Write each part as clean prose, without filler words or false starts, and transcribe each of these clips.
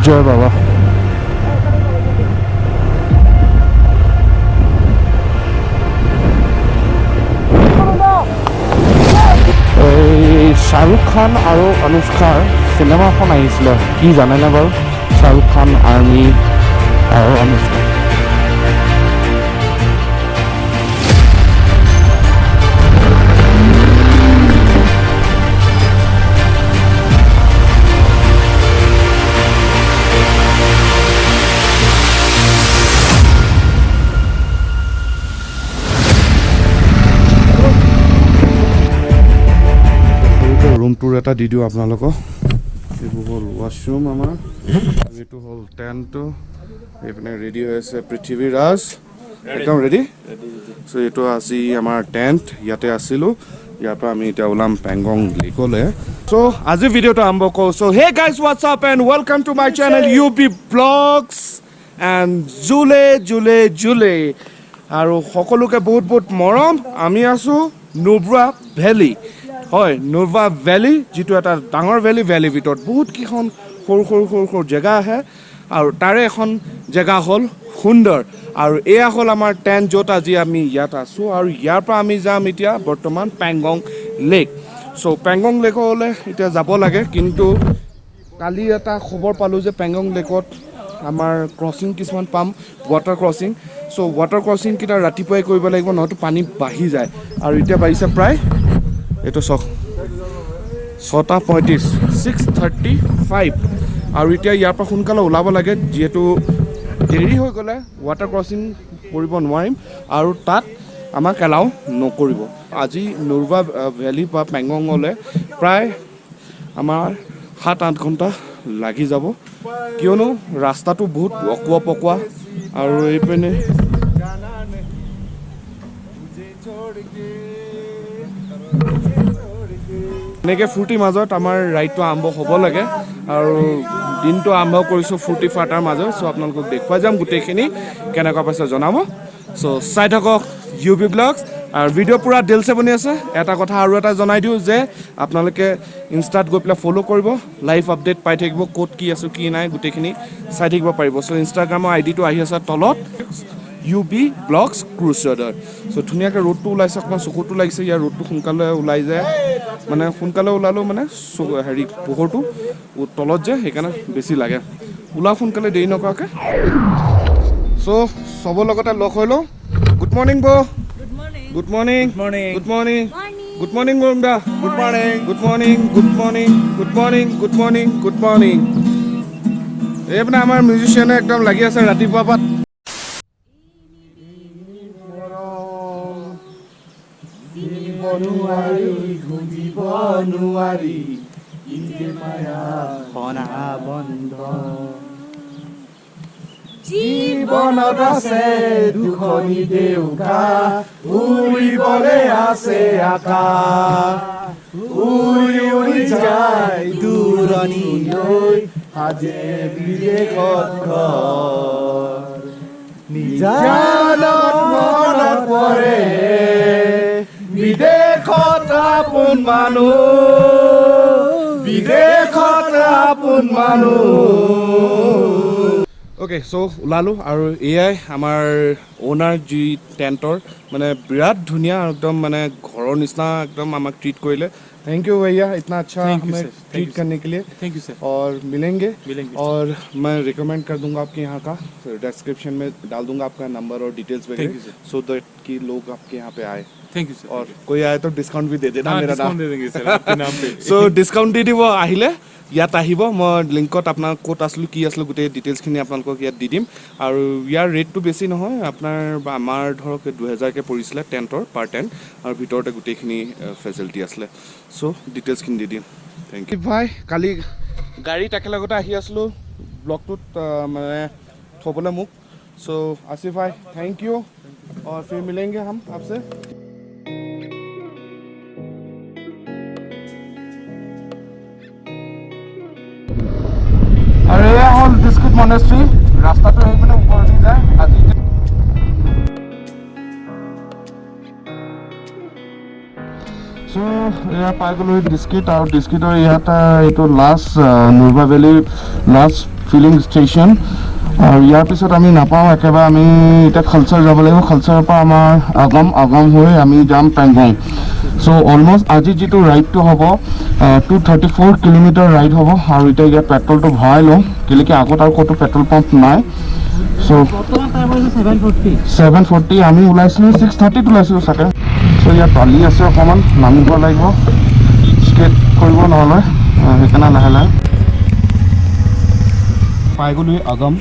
জয় বাবা শাহৰুখ খান আৰু অনুষ্কাৰ চিনেমাখন আহিছিলে কি জানেনে বাৰু শাহৰুখ খান আৰ্মি আৰু অনুষ্কা रूम टूर এটা দি দিও আপোনালোকক এইটো হল ওয়াশৰুম আমাৰ এইটো হল টেন্ট এইপিনে ৰেডি হৈ আছে পৃথিৱী ৰাজ একদম ৰেডি সো এইটো আজি আমাৰ টেন্ট ইয়াতে আছিলো ইয়াৰ পৰা আমি এতিয়া ওলাম পেংগং লেকলে সো আজি ভিডিওটো আৰম্ভ কৰো so hey guys what's up and welcome to my channel UBVlogs and জুলে আৰু সকলোকে বহুত বহুত মৰম আমি আছো নুব্ৰা ভেলি হয় নুব্ৰা ভেলি যেটো এটা ডাঙৰ ভেলি ভিতৰত বহুত কিখন সৰু জেগা আছে আৰু তাৰে এখন জেগা হ'ল সুন্দৰ আৰু এয়া হ'ল আমাৰ টেন্ট য'ত আজি আমি ইয়াত আছো আৰু ইয়াৰ পৰা আমি যাম এতিয়া বৰ্তমান পেংগং লেক সো পেংগং লেকলৈ এতিয়া যাব লাগে কিন্তু কালি এটা খবৰ পালোঁ যে পেংগং লেকত আমাৰ ক্ৰছিং কিছুমান পাম water crossing so water crossing কেইটা ৰাতিপুৱাই কৰিব লাগিব নহয়তো পানী বাঢ়ি যায় আৰু এতিয়া বাঢ়িছে প্ৰায় এইটো 6:35 6:35 আৰু এতিয়া ইয়াৰ পৰা সোনকালে ওলাব লাগে যেহেতু দেৰি হৈ গ'লে ৱাটাৰ ক্ৰছিং কৰিব নোৱাৰিম আৰু তাত আমাক এলাউ নকৰিব আজি নুব্ৰা ভেলি বা পেংগঙলৈ প্ৰায় আমাৰ 7-8 ঘণ্টা লাগি যাব কিয়নো ৰাস্তাটো বহুত অকোৱা পকোৱা আৰু এইপিনে এনেকৈ ফূৰ্তিৰ মাজত আমাৰ ৰাইডটো আৰম্ভ হ'ব লাগে আৰু দিনটো আৰম্ভ কৰিছোঁ ফূৰ্তি ফাৰ্তাৰ মাজত চ' আপোনালোকক দেখুৱাই যাম গোটেইখিনি কেনেকুৱা পাইছে জনাব চ' চাই থাকক UBVlogs আৰু ভিডিঅ' পূৰা দিলছে বনি আছে এটা কথা আৰু এটা জনাই দিওঁ যে আপোনালোকে ইনষ্টাত গৈ পেলাই ফ'ল' কৰিব লাইভ আপডেট পাই থাকিব ক'ত কি আছোঁ কি নাই গোটেইখিনি চাই থাকিব পাৰিব চ' ইনষ্টাগ্ৰামৰ আইডিটো আহি আছে তলত UBVlogs ক্ৰুচেডাৰ চ' ধুনীয়াকৈ ৰ'দটো ওলাইছে অকণমান চকুটো লাগিছে ইয়াৰ ৰ'দটো সোনকালে ওলাই যায় মানে সোনকালে ওলালেও মানে হেৰি পোহৰটো তলত যে সেইকাৰণে বেছি লাগে ওলাও সোনকালে দেৰি নকৰাকৈ চ' চবৰ লগতে লগ হৈ লওঁ গুড মৰ্ণিং বৌ গুড মৰ্ণিং গৰুং দা গুড মৰ্ণিং এইপিনে আমাৰ মিউজিচিয়ানে একদম লাগি আছে ৰাতিপুৱা পৰা জীৱনত আছে দুখনি দেউকা উৰিবলে আছে আকাশ উৰি যায় দূৰণিলৈ আজি বিদেশত ঘৰ নিজানত মনত পৰে বিদেশত আপোন মানুহ ओके सो ওলালো আৰু এয়াই আমাৰ ওনাৰ যি টেন্টৰ মানে বিৰাট ধুনীয়া एकदम মানে ঘৰৰ নিচিনা एकदम আমাক ট্ৰিট কৰিলে थैंक यू भैया इतना अच्छा हमें ट्रीट करने के लिए थैंक यू सर और मिलेंगे और मैं रिकमेंड कर दूंगा आपके यहाँ का डिस्क्रिप्शन में डाल दूंगा आपका नंबर और डिटेल्स वगैरह सो दैट कि लोग आपके यहाँ पे आए थैंक यू सर और कोई आए तो डिस्काउंट भी दे देना मेरा नाम दे देंगे सर आपके नाम पे सो डिस्काउंट दे দিব আহিলে ইয়াত আহিব মই লিংকত আপোনাৰ ক'ত আসলো কি আসলো গোটেই ডিটেইলছখিনি আপোনালোকক ইয়াত দি দিম আৰু ইয়াৰ ৰেটটো বেছি নহয় আপোনাৰ আমাৰ ধৰক 2000 কে পৰিছিলে টেন্টৰ পাৰ টেন্ট আৰু ভিতৰতে গোটেইখিনি ফেচিলিটি আছিলে সো ডিটেইলছখিনি দি দিম থ্যাংক ইউ ভাই কালি গাড়ী একেলগতে আহি আসলো ব্লগটোত মানে থবলৈ মোক সো আসিফ ভাই थैंक यू और फिर मिलेंगे हम आपसे अरे हल बिस्कुट मनेस्ट्री रास्ता तो है मैंने ऊपर नहीं जाए आज सो यहाँ पाई गलो बिस्किट और बिस्किटर यहाँ ये तो last Nubra valley last filling station আৰু ইয়াৰ পিছত আমি নাপাওঁ একেবাৰে আমি এতিয়া খালচাৰ যাব লাগিব খালচাৰৰ পৰা আমাৰ আগম হৈ আমি যাম পেংগং চ' অলমষ্ট আজি যিটো ৰাইডটো হ'ব 234 কিলোমিটাৰ ৰাইড হ'ব আৰু এতিয়া ইয়াত পেট্ৰলটো ভৰাই লওঁ কেলেকি আগত আৰু ক'তো পেট্ৰল পাম্প নাই চ' 740 আমি ওলাইছিলোঁ 630 ওলাইছিলোঁ চাগে চ' ইয়াত বালি আছে অকণমান নামিব লাগিব স্কেট কৰিব নহ'লে সেইকাৰণে লাহে লাহে পাই গ'লোঁ আগম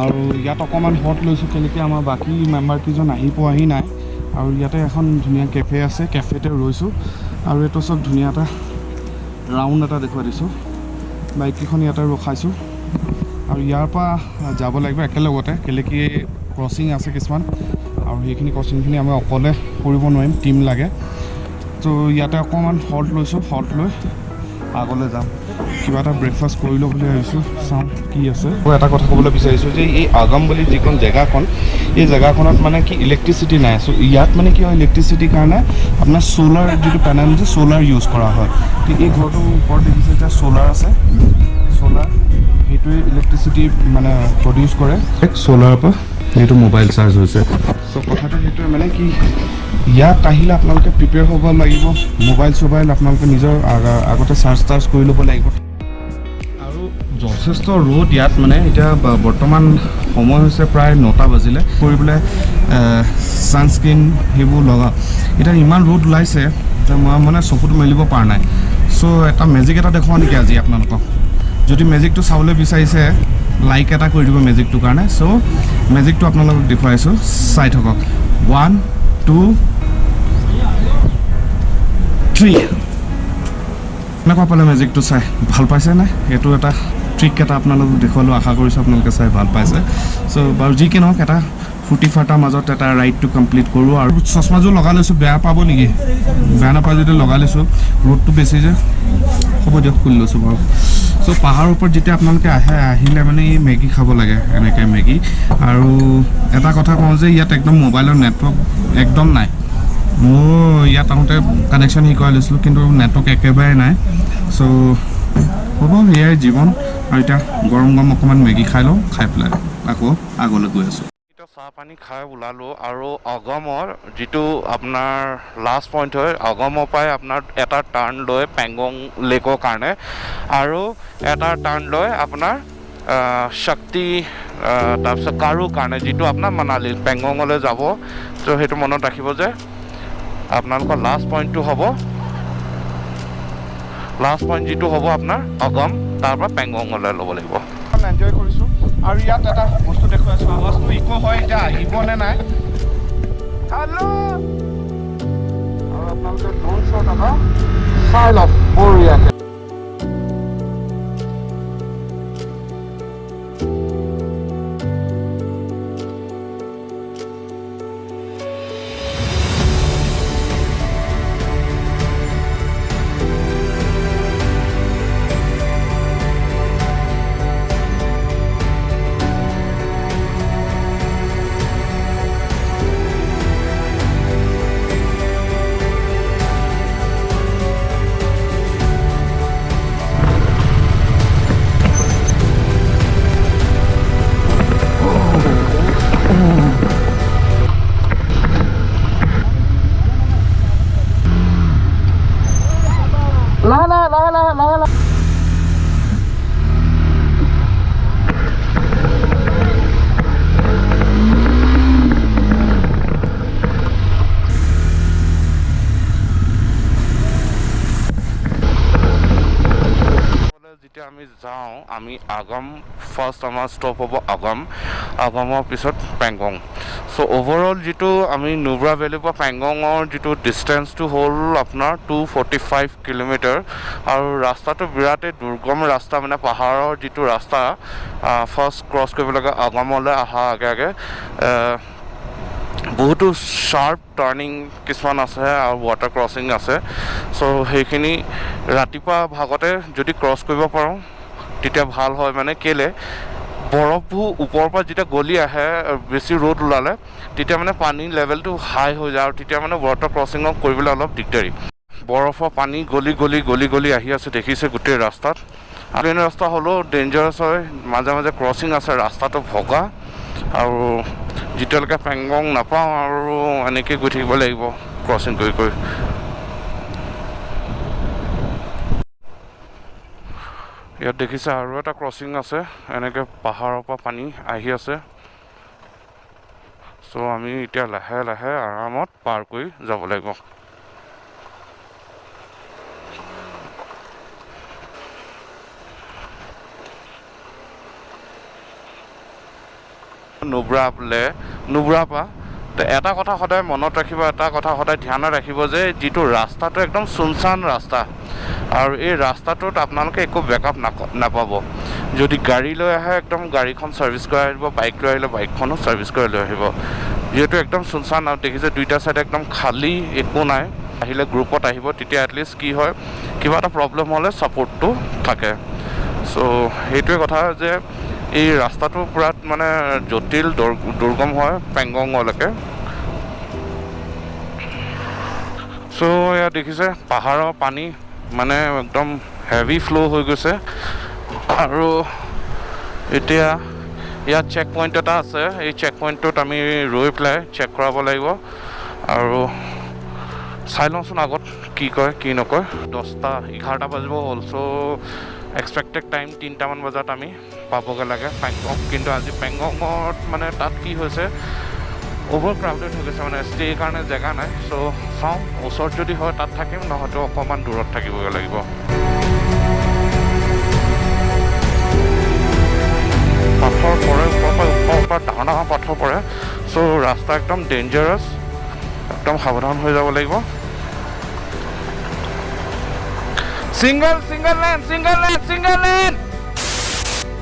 আৰু ইয়াত অকণমান হট লৈছোঁ কেলেকি আমাৰ বাকী মেম্বাৰকেইজন আহি পোৱাহি নাই আৰু ইয়াতে এখন ধুনীয়া কেফে আছে কেফেতে ৰৈছোঁ আৰু এইটো চব ধুনীয়া এটা ৰাউণ্ড এটা দেখুৱাই দিছোঁ বাইককেইখন ইয়াতে ৰখাইছোঁ আৰু ইয়াৰ পৰা যাব লাগিব একেলগতে কেলেকি ক্ৰচিং আছে কিছুমান আৰু সেইখিনি ক্ৰচিংখিনি আমি অকলে কৰিব নোৱাৰিম টীম লাগে ত' ইয়াতে অকণমান হল্ট লৈছোঁ হল্ট লৈ আগলৈ যাম কিবা এটা ব্ৰেকফাষ্ট কৰি লওঁ বুলি ভাবিছোঁ চাওঁ কি আছে মই এটা কথা ক'বলৈ বিচাৰিছোঁ যে এই আগম বুলি যিখন জেগাখন এই জেগাখনত মানে কি ইলেক্ট্ৰিচিটি নাই চ' ইয়াত মানে কি হয় ইলেক্ট্ৰিচিটিৰ কাৰণে আপোনাৰ চ'লাৰ যিটো পেনেল যে চ'লাৰ ইউজ কৰা হয় ঠিক এই ঘৰটোৰ ওপৰত দেখিছে এতিয়া চ'লাৰ আছে চ'লাৰ সেইটোৱে ইলেক্ট্ৰিচিটি মানে প্ৰডিউচ কৰে চ'লাৰৰ পৰা এইটো মোবাইল চাৰ্জ হৈছে চ' কথাটো সেইটোৱে মানে কি ইয়াত আহিলে আপোনালোকে প্ৰিপেয়াৰ হ'ব লাগিব মোবাইল চবাইল আপোনালোকে নিজৰ আগতে চাৰ্জ কৰি ল'ব লাগিব আৰু যথেষ্ট ৰ'দ ইয়াত মানে এতিয়া বৰ্তমান সময় হৈছে প্ৰায় 9টা বাজিলে কৰিবলৈ ছানস্ক্ৰীন সেইবোৰ লগা এতিয়া ইমান ৰ'দ ওলাইছে যে মই মানে চকুটো মেলিব পৰা নাই চ' এটা মেজিক এটা দেখুৱাওঁ নেকি আজি আপোনালোকক যদি মেজিকটো চাবলৈ বিচাৰিছে লাইক এটা কৰি দিব মেজিকটোৰ কাৰণে চ' মেজিকটো আপোনালোকক দেখুৱাইছোঁ চাই থাকক 1 2 3 এনেকুৱা পালে মেজিকটো চাই ভাল পাইছে নাই এইটো এটা ট্ৰিক এটা আপোনালোকক দেখুৱালোঁ আশা কৰিছোঁ আপোনালোকে চাই ভাল পাইছে চ' বাৰু যি কি নহওক এটা ফূৰ্তি ফাৰ্তাৰ মাজত এটা ৰাইডটো কমপ্লিট কৰোঁ আৰু চশমাযোৰ লগাই লৈছোঁ বেয়া পাব নেকি বেয়া নাপায় যদি লগাই লৈছোঁ ৰ'দটো বেছি যে হ'ব দিয়ক খুলি লৈছোঁ বাৰু চ' পাহাৰৰ ওপৰত যেতিয়া আপোনালোকে আহিলে মানে এই মেগী খাব লাগে এনেকৈ মেগী আৰু এটা কথা কওঁ যে ইয়াত একদম মোবাইলৰ নেটৱৰ্ক একদম নাই মোৰ ইয়াত আহোঁতে কানেকশ্যন শিকোৱাই লৈছিলোঁ কিন্তু নেটৱৰ্ক একেবাৰে নাই চ' হ'ব সেয়াই জীৱন আৰু এতিয়া গৰম অকণমান মেগী খাই লওঁ খাই পেলাই আকৌ আগলৈ গৈ আছোঁ চাহ পানী খাই ওলালোঁ আৰু আগমৰ যিটো আপোনাৰ লাষ্ট পইণ্ট হয় আগমৰ পৰাই আপোনাৰ এটা টাৰ্ণ লৈ পেংগং লেকৰ কাৰণে আৰু এটা টাৰ্ণ লৈ আপোনাৰ শক্তি তাৰপিছত কাৰুৰ কাৰণে যিটো আপোনাৰ মানালী পেংগঙলৈ যাব ত' সেইটো মনত ৰাখিব যে আপোনালোকৰ লাষ্ট পইণ্টটো হ'ব লাষ্ট পইণ্ট যিটো হ'ব আপোনাৰ আগম তাৰ পৰা পেংগঙলৈ ল'ব লাগিব এনজয় কৰিছোঁ আৰু ইয়াত এটা বস্তু দেখুৱাইছোঁ আৱাজটো ইকো হয় এতিয়া আহিবনে নাই হেল্ল' আৰু আপোনালোকে ড্ৰোন শ্বট এটা চাই লওক বঢ়িয়াকৈ আমি যাওঁ আমি আগম ফাৰ্ষ্ট আমাৰ ষ্টপ হ'ব আগমৰ পিছত পেংগং চ' অভাৰঅল যিটো আমি নুব্ৰা ভেলীৰ পৰা পেংগঙৰ যিটো ডিষ্টেঞ্চটো হ'ল আপোনাৰ 245 কিলোমিটাৰ আৰু ৰাস্তাটো বিৰাটেই দুৰ্গম ৰাস্তা মানে পাহাৰৰ যিটো ৰাস্তা ফাৰ্ষ্ট ক্ৰছ কৰিব লাগে আগমলৈ অহা আগে বহুতো শ্বাৰ্প টাৰ্ণিং কিছুমান আছে আৰু ৱাটাৰ ক্ৰছিং আছে চ' সেইখিনি ৰাতিপুৱা ভাগতে যদি ক্ৰছ কৰিব পাৰোঁ তেতিয়া ভাল হয় মানে কেলে বৰফবোৰ ওপৰৰ পৰা যেতিয়া গলি আহে বেছি ৰ'দ ওলালে তেতিয়া মানে পানীৰ লেভেলটো হাই হৈ যায় আৰু তেতিয়া মানে ৱাটাৰ ক্ৰছিঙক কৰিবলৈ অলপ দিগদাৰী বৰফৰ পানী গলি আহি আছে দেখিছে গোটেই ৰাস্তাত প্লেন ৰাস্তা হ'লেও ডেঞ্জাৰাছ হয়, মাজে মাজে ক্ৰচিং আছে, ৰাস্তাটো ভগা আৰু যেতিয়ালৈকে পেংগং নাপাওঁ আৰু এনেকৈ গৈ থাকিব লাগিব ক্ৰচিং কৰি কৰি। ইয়াত দেখিছে আৰু এটা ক্ৰচিং আছে, এনেকৈ পাহাৰৰ পৰা পানী আহি আছে। চ' আমি এতিয়া লাহে লাহে আৰামত পাৰ কৰি যাব লাগিব। নুব্ৰা পৰা এটা কথা সদায় মনত ৰাখিব, এটা কথা সদায় ধ্যানত ৰাখিব যে যিটো ৰাস্তাটো একদম চুনচান ৰাস্তা আৰু এই ৰাস্তাটোত আপোনালোকে একো বেকআপ নাপাব। যদি গাড়ী লৈ আহে একদম গাড়ীখন ছাৰ্ভিচ কৰাই আহিব, বাইক লৈ আহিলে বাইকখনো ছাৰ্ভিচ কৰাই লৈ আহিব। যিহেতু একদম চুনচান আৰু দেখিছে দুইটা ছাইড একদম খালী, একো নাই। আহিলে গ্ৰুপত আহিব, তেতিয়া এটলিষ্ট কি হয় কিবা এটা প্ৰব্লেম হ'লে ছাপৰ্টটো থাকে। চ' সেইটোৱে কথা যে এই ৰাস্তাটো পূৰা মানে জটিল দুৰ্গম হয় পেংগঙলৈকে। চ' ইয়াত দেখিছে পাহাৰৰ পানী মানে একদম হেভি ফ্ল' হৈ গৈছে আৰু এতিয়া ইয়াত চেক পইণ্ট এটা আছে, এই চেক পইণ্টটোত আমি ৰৈ পেলাই চেক কৰাব লাগিব আৰু চাই লওঁচোন আগত কি কয় কি নকয়। 11টা বাজিব হ'ল। চ' এক্সপেক্টেড টাইম 3টামান বজাত আমি পাবগৈ লাগে পেংগং। কিন্তু আজি পেংগঙত মানে তাত কি হৈছে, অভাৰ ক্ৰাউডেড হৈ গৈছে, মানে ষ্টেৰ কাৰণে জেগা নাই। চ' চাওঁ ওচৰত যদি হয় তাত থাকিম, নহয়তো অকণমান দূৰত থাকিবগৈ লাগিব। পাথৰ পৰে ওপৰৰ পৰা ডাঙৰ ডাঙৰ পাথৰ পৰে। চ' ৰাস্তা একদম ডেঞ্জাৰাছ, একদম সাৱধান হৈ যাব লাগিব। সিংগল লেন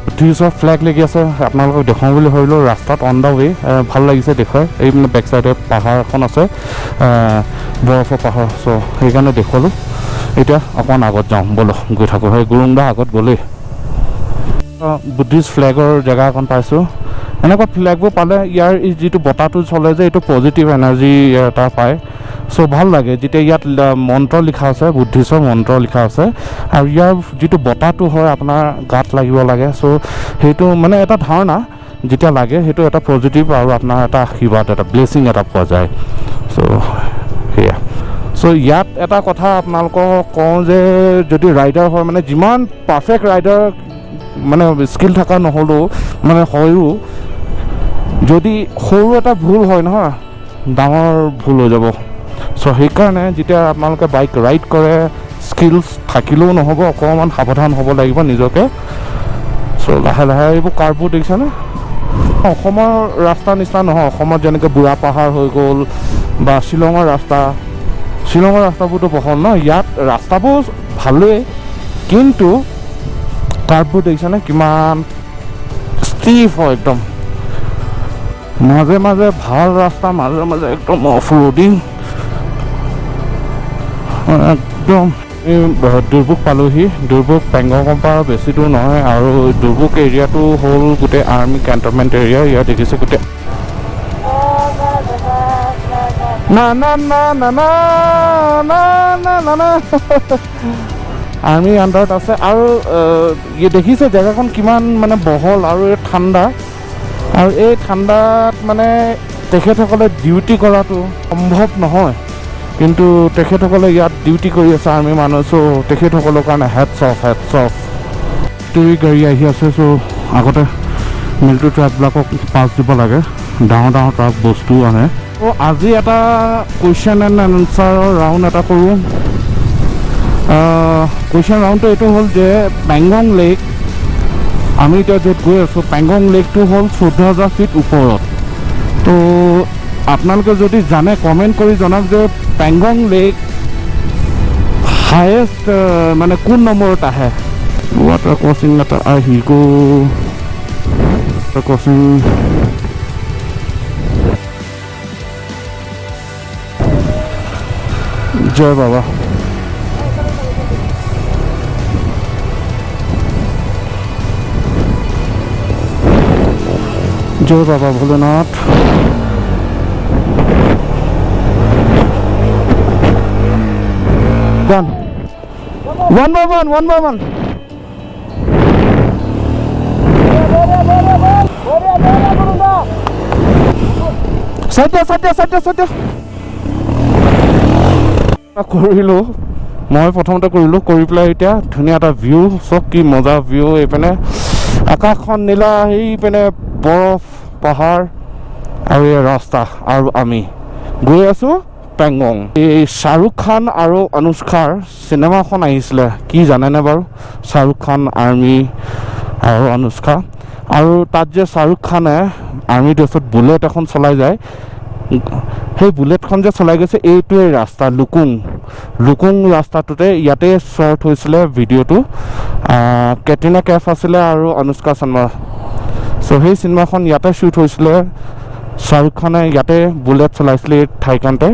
বুদ্ধিষ্টৰ ফ্লেগ লাগি আছে, আপোনালোকক দেখুৱাওঁ বুলি ভাবিলোঁ ৰাস্তাত অন দ্য ৱে। ভাল লাগিছে দেখুৱাই। এই মানে বেক চাইডে পাহাৰ এখন আছে, বৰফৰ পাহাৰ। চ' সেইকাৰণে দেখুৱালোঁ। এতিয়া অকণমান আগত যাওঁ, ব'লো গৈ থাকোঁ। সেই গুৰুংদা আগত গ'লেই বুদ্ধিষ্ট ফ্লেগৰ জেগা এখন পাইছোঁ। এনেকুৱা ফ্লেগবোৰ পালে ইয়াৰ যিটো বতাহটো চলে যে এইটো পজিটিভ এনাৰ্জি এটা পায়। চ' ভাল লাগে যেতিয়া ইয়াত মন্ত্ৰ লিখা আছে, বুদ্ধিষ্টৰ মন্ত্ৰ লিখা আছে আৰু ইয়াৰ যিটো বতাহটো হয় আপোনাৰ গাত লাগিব লাগে। চ' সেইটো মানে এটা ধাৰণা যেতিয়া লাগে সেইটো এটা পজিটিভ আৰু আপোনাৰ এটা আশীৰ্বাদ, এটা ব্লেছিং এটা পোৱা যায়। চ' সেয়া। চ' ইয়াত এটা কথা আপোনালোকক কওঁ যে যদি ৰাইডাৰ হয়, মানে যিমান পাৰফেক্ট ৰাইডাৰ মানে স্কিল থকা নহ'লেও মানে হয়ো, যদি সৰু এটা ভুল হয় নহয় ডাঙৰ ভুল হৈ যাব। চ' সেইকাৰণে যেতিয়া আপোনালোকে বাইক ৰাইড কৰে স্কিলছ থাকিলেও নহ'ব, অকণমান সাৱধান হ'ব লাগিব নিজকে। চ' লাহে লাহে এইবোৰ কাৰ্ভবোৰ দেখিছেনে? অসমৰ ৰাস্তা নিচিনা নহয়। অসমত যেনেকৈ বুঢ়া পাহাৰ হৈ গ'ল বা শ্বিলঙৰ ৰাস্তাবোৰতো বহল ন, ইয়াত ৰাস্তাবোৰ ভালেই কিন্তু কাৰ্ভবোৰ দেখিছেনে কিমান ষ্টিফ হয় একদম। মাজে মাজে ভাল ৰাস্তা, মাজে মাজে একদম অফ ৰোডিং। একদম দুৰ্ভোগ পালোহি। দুৰ্ভোগ পেংগঙৰ পৰা বেছি দূৰ নহয় আৰু দুৰ্ভোগ এৰিয়াটো হ'ল গোটেই আৰ্মি কেণ্টনমেণ্ট এৰিয়া। ইয়াত দেখিছে গোটেই আৰ্মি আণ্ডাৰত আছে আৰু দেখিছে জেগাখন কিমান মানে বহল আৰু ঠাণ্ডা। আৰু এই ঠাণ্ডাত মানে তেখেতসকলে ডিউটি কৰাটো সম্ভৱ নহয়, কিন্তু তেখেতসকলে ইয়াত ডিউটি কৰি আছে আৰ্মি মানুহ। চ' তেখেতসকলৰ কাৰণে হেডছ অফ। গাড়ী আহি আছে। চ' আগতে মিলিটাৰী ট্ৰাকবিলাকক পাছ দিব লাগে, ডাঙৰ ডাঙৰ ট্ৰাক বস্তু আনে। ত' আজি এটা কুৱেশ্যন এণ্ড এনচাৰৰ ৰাউণ্ড এটা কৰোঁ। কুৱেশ্যন ৰাউণ্ডটো এইটো হ'ল যে পেংগং লেক, আমি এতিয়া য'ত গৈ আছোঁ পেংগং লেকটো হ'ল 14,000 ফিট ওপৰত। তো আপোনালোকে যদি জানে কমেণ্ট কৰি জনাওক যে পেংগং লেক হায়েষ্ট মানে কোন নম্বৰত আহে। ৱাটাৰ ক্ৰচিং এটা আহি গ'ল। ক্ৰচিং জয় বাবা। জয় বাবা ভোলেনাথ। One by one. কৰিলোঁ মই প্ৰথমতে কৰিলোঁ কৰি পেলাই এতিয়া ধুনীয়া এটা ভিউ চব কি মজা ভিউ এইপিনে আকাশখন নীলা সেইপিনে বৰফ পাহাৰ আৰু এই ৰাস্তা আৰু আমি গৈ আছোঁ পেংগং এই শ্বাহৰুখ খান আৰু অনুষ্কাৰ চিনেমাখন আহিছিলে কি জানেনে বাৰু শ্বাহৰুখ খান আৰ্মি আৰু অনুষ্কা আৰু তাত যে শ্বাহৰুখ খানে আৰ্মি ড্ৰেছত বুলেট এখন চলাই যায় সেই বুলেটখন যে চলাই গৈছে এইটোৱে ৰাস্তা লুকুং ৰাস্তাটোতে ইয়াতে শ্বৰ্ট হৈছিলে ভিডিঅ'টো কেটৰিনা কেফ আছিলে আৰু অনুষ্কা শৰ্মা চ' সেই চিনেমাখন ইয়াতে শ্বুট হৈছিলে শ্বাহৰুখ খানে ইয়াতে বুলেট চলাইছিলে এই ঠাইখনতে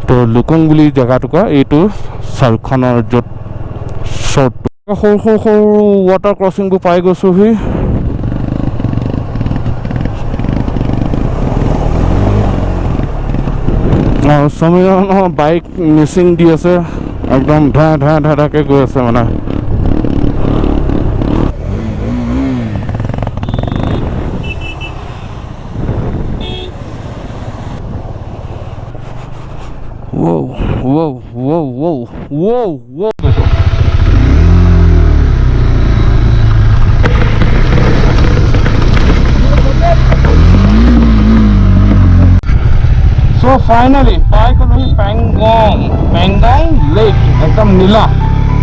তো লুকুং বুলি জেগাটুকুৰা এইটো শ্বাহৰুখ খানৰ য'ত শ্বৰ্ট সৰু ৱাটাৰ ক্ৰচিংবোৰ পাই গৈছোঁহি সমীৰণৰ বাইক মিচিং দি আছে একদম ধাকে গৈ আছে মানে Whoa. So finally, পাই গ'লো পেংগং লেক একদম নীলা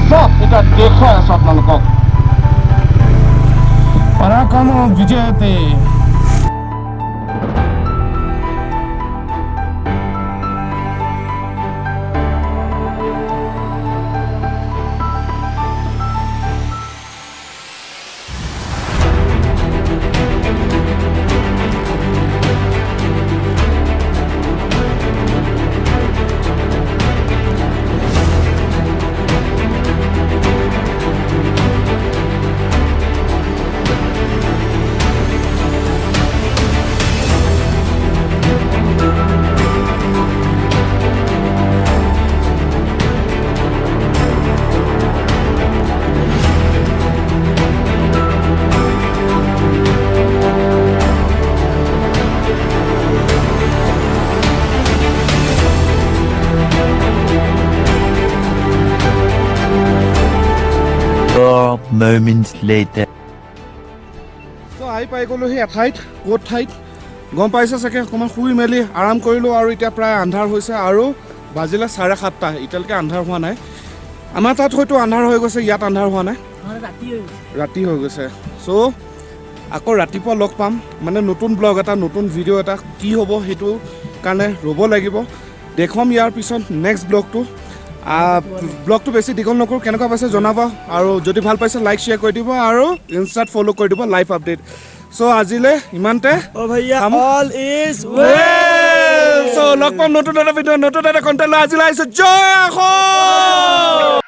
চব এটা দেখুৱাই আছোঁ আপোনালোকক পৰাক্ৰম বিজয়তে Moments later. So I পাই গ'লোহি এঠাইত ক'ত ঠাইত গম পাইছে চাগে অকণমান শুই মেলি আৰাম কৰিলোঁ আৰু এতিয়া প্ৰায় আন্ধাৰ হৈছে আৰু বাজিলে 7:30 এতিয়ালৈকে আন্ধাৰ হোৱা নাই আমাৰ তাত হয়তো আন্ধাৰ হৈ গৈছে ইয়াত আন্ধাৰ হোৱা নাই ৰাতি হৈ গৈছে চ' আকৌ ৰাতিপুৱা লগ পাম মানে নতুন ব্লগ এটা নতুন ভিডিঅ' এটা কি হ'ব সেইটো কাৰণে ৰ'ব লাগিব দেখুৱাম ইয়াৰ পিছত নেক্সট ব্লগটো বেছি দীঘল নকৰোঁ কেনেকুৱা পাইছে জনাব আৰু যদি ভাল পাইছে লাইক শ্বেয়াৰ কৰি দিব আৰু ইনষ্টাত ফ'ল' কৰি দিব লাইভ আপডেট চ' আজিলে ইমানতে all is well চ' লগ পাম নতুন এটা ভিডিঅ' নতুন এটা কণ্টেণ্ট লৈ আজিলৈ আহিছোঁ জয় অসম